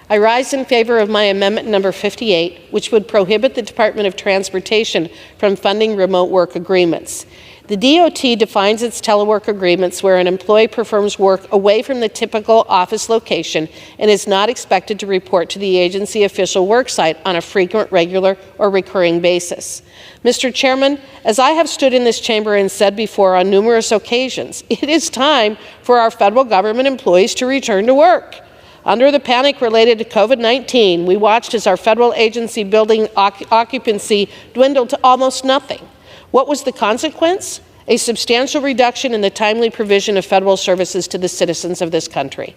I rise in favor of my amendment number 58, which would prohibit the Department of Transportation from funding remote work agreements. The DOT defines its telework agreements where an employee performs work away from the typical office location and is not expected to report to the agency official worksite on a frequent, regular, or recurring basis. Mr. Chairman, as I have stood in this chamber and said before on numerous occasions, it is time for our federal government employees to return to work. Under the panic related to COVID-19, we watched as our federal agency building occupancy dwindled to almost nothing. What was the consequence? A substantial reduction in the timely provision of federal services to the citizens of this country.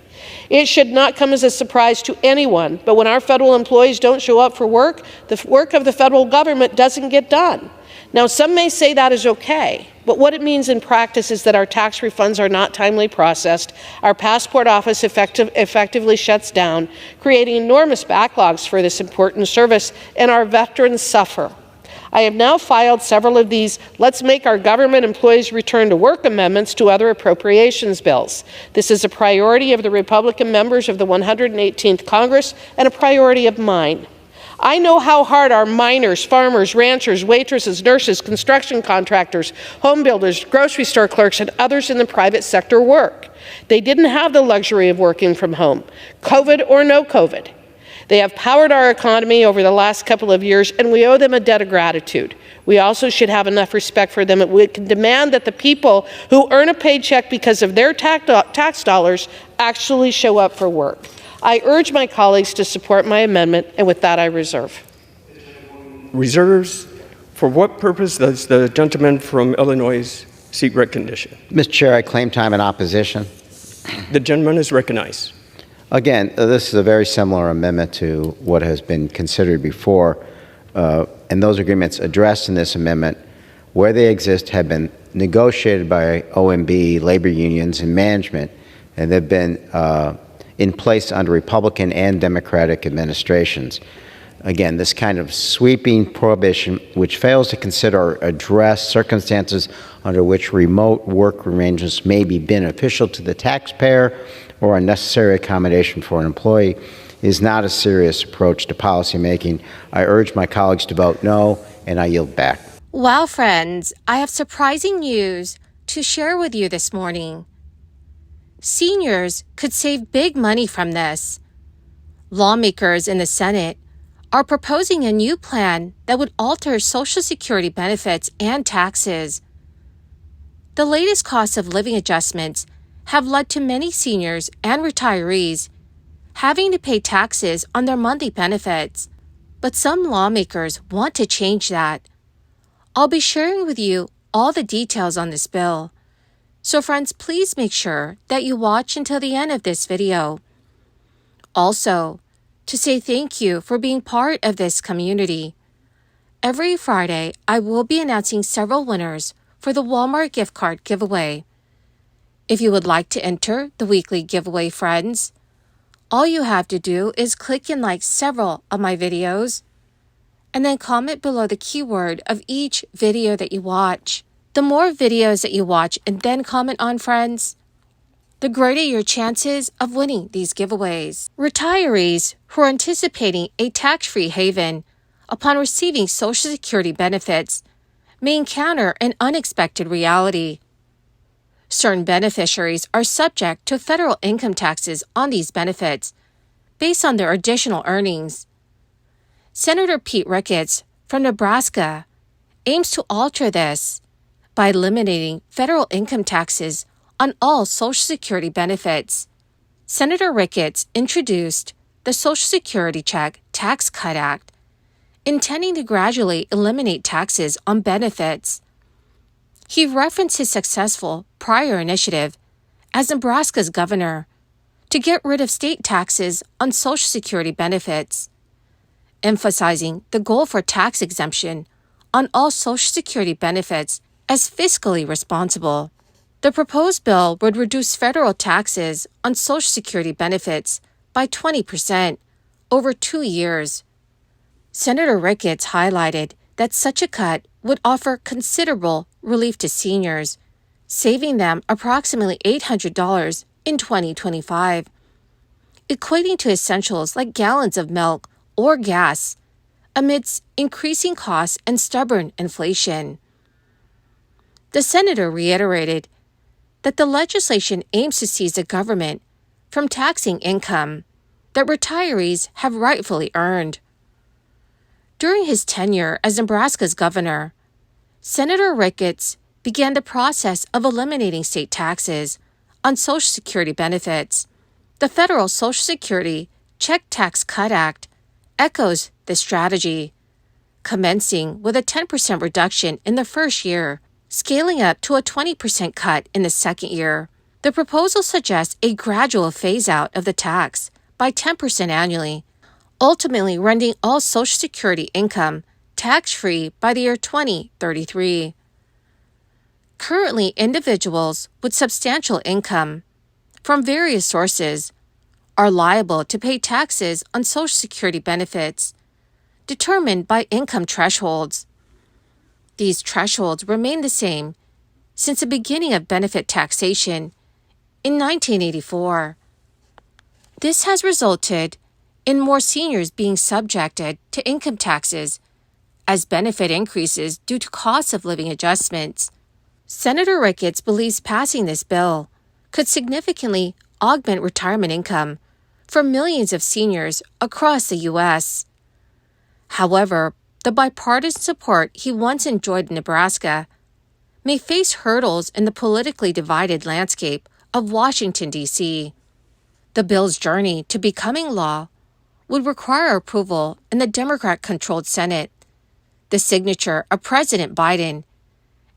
It should not come as a surprise to anyone, but when our federal employees don't show up for work, the work of the federal government doesn't get done. Now, some may say that is okay, but what it means in practice is that our tax refunds are not timely processed, our passport office effectively shuts down, creating enormous backlogs for this important service, and our veterans suffer. I have now filed several of these Let's Make Our Government Employees Return to Work amendments to other appropriations bills. This is a priority of the Republican members of the 118th Congress and a priority of mine. I know how hard our miners, farmers, ranchers, waitresses, nurses, construction contractors, home builders, grocery store clerks, and others in the private sector work. They didn't have the luxury of working from home, COVID or no COVID. They have powered our economy over the last couple of years, and we owe them a debt of gratitude. We also should have enough respect for them that we can demand that the people who earn a paycheck because of their tax dollars actually show up for work. I urge my colleagues to support my amendment, and with that I reserve. Reserves? For what purpose does the gentleman from Illinois seek recognition? Mr. Chair, I claim time in opposition. The gentleman is recognized. Again, this is a very similar amendment to what has been considered before, and those agreements addressed in this amendment, where they exist, have been negotiated by OMB, labor unions, and management, and they've been in place under Republican and Democratic administrations. Again, this kind of sweeping prohibition, which fails to consider or address circumstances under which remote work arrangements may be beneficial to the taxpayer or a necessary accommodation for an employee, is not a serious approach to policymaking. I urge my colleagues to vote no, and I yield back. Well, friends, I have surprising news to share with you this morning. Seniors could save big money from this. Lawmakers in the Senate are proposing a new plan that would alter Social Security benefits and taxes. The latest cost of living adjustments have led to many seniors and retirees having to pay taxes on their monthly benefits, but some lawmakers want to change that. I'll be sharing with you all the details on this bill. So friends, please make sure that you watch until the end of this video. Also, to say thank you for being part of this community. Every Friday, I will be announcing several winners for the Walmart gift card giveaway. If you would like to enter the weekly giveaway, friends, all you have to do is click and like several of my videos, and then comment below the keyword of each video that you watch. The more videos that you watch and then comment on, friends, the greater your chances of winning these giveaways. Retirees who are anticipating a tax-free haven upon receiving Social Security benefits may encounter an unexpected reality. Certain beneficiaries are subject to federal income taxes on these benefits based on their additional earnings. Senator Pete Ricketts from Nebraska aims to alter this by eliminating federal income taxes on all Social Security benefits. Senator Ricketts introduced the Social Security Check Tax Cut Act, intending to gradually eliminate taxes on benefits. He referenced his successful prior initiative as Nebraska's governor to get rid of state taxes on Social Security benefits, emphasizing the goal for tax exemption on all Social Security benefits as fiscally responsible. The proposed bill would reduce federal taxes on Social Security benefits by 20% over 2 years. Senator Ricketts highlighted that such a cut would offer considerable relief to seniors, saving them approximately $800 in 2025. equating to essentials like gallons of milk or gas amidst increasing costs and stubborn inflation. The senator reiterated that the legislation aims to seize the government from taxing income that retirees have rightfully earned. During his tenure as Nebraska's governor, Senator Ricketts began the process of eliminating state taxes on Social Security benefits. The federal Social Security Check Tax Cut Act echoes this strategy, commencing with a 10% reduction in the first year, scaling up to a 20% cut in the second year. The proposal suggests a gradual phase-out of the tax by 10% annually, ultimately rendering all Social Security income tax-free by the year 2033. Currently, individuals with substantial income from various sources are liable to pay taxes on Social Security benefits determined by income thresholds. These thresholds remain the same since the beginning of benefit taxation in 1984. This has resulted in more seniors being subjected to income taxes as benefit increases due to cost of living adjustments. Senator Ricketts believes passing this bill could significantly augment retirement income for millions of seniors across the U.S. However, the bipartisan support he once enjoyed in Nebraska may face hurdles in the politically divided landscape of Washington, D.C. The bill's journey to becoming law would require approval in the Democrat-controlled Senate, the signature of President Biden,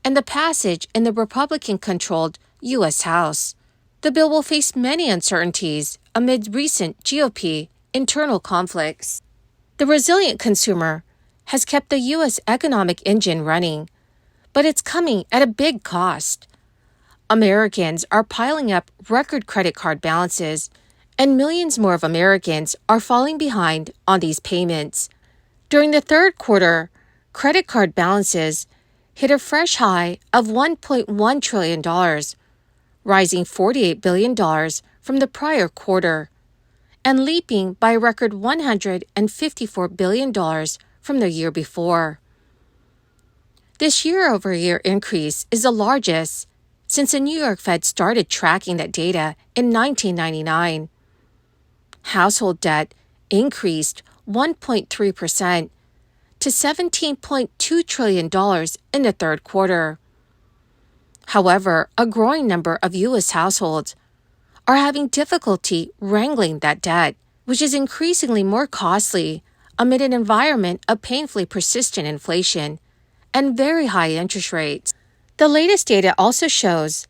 and the passage in the Republican-controlled U.S. House. The bill will face many uncertainties amid recent GOP internal conflicts. The resilient consumer has kept the U.S. economic engine running, but it's coming at a big cost. Americans are piling up record credit card balances, and millions more of Americans are falling behind on these payments. During the third quarter, credit card balances hit a fresh high of $1.1 trillion, rising $48 billion from the prior quarter, and leaping by a record $154 billion from the year before. This year-over-year increase is the largest since the New York Fed started tracking that data in 1999. Household debt increased 1.3% to $17.2 trillion in the third quarter. However, a growing number of U.S. households are having difficulty wrangling that debt, which is increasingly more costly amid an environment of painfully persistent inflation and very high interest rates. The latest data also shows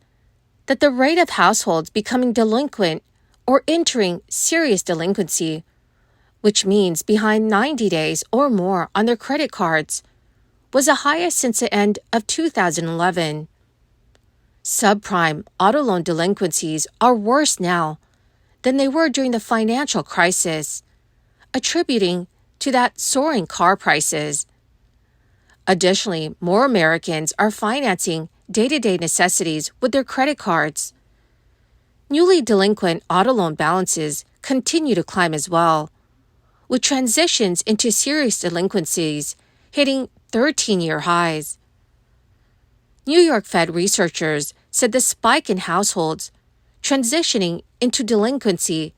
that the rate of households becoming delinquent or entering serious delinquency, which means behind 90 days or more on their credit cards, was the highest since the end of 2011. Subprime auto loan delinquencies are worse now than they were during the financial crisis, attributing to that soaring car prices. Additionally, more Americans are financing day-to-day necessities with their credit cards. Newly delinquent auto loan balances continue to climb as well, with transitions into serious delinquencies hitting 13-year highs. New York Fed researchers said the spike in households transitioning into delinquency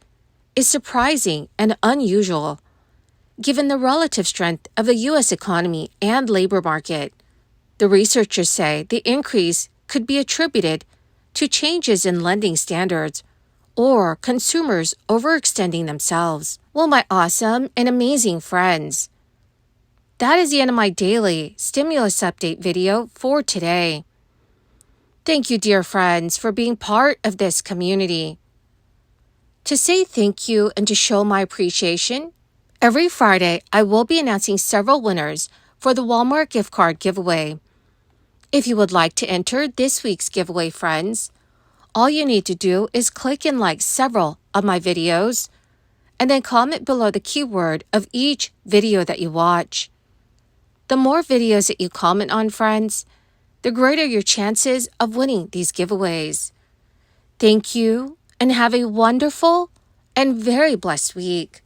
is surprising and unusual, given the relative strength of the U.S. economy and labor market. The researchers say the increase could be attributed to changes in lending standards or consumers overextending themselves. Well, my awesome and amazing friends, that is the end of my daily stimulus update video for today. Thank you, dear friends, for being part of this community. To say thank you and to show my appreciation, every Friday I will be announcing several winners for the Walmart gift card giveaway. If you would like to enter this week's giveaway, friends, all you need to do is click and like several of my videos, and then comment below the keyword of each video that you watch. The more videos that you comment on, friends, the greater your chances of winning these giveaways. Thank you, and have a wonderful and very blessed week.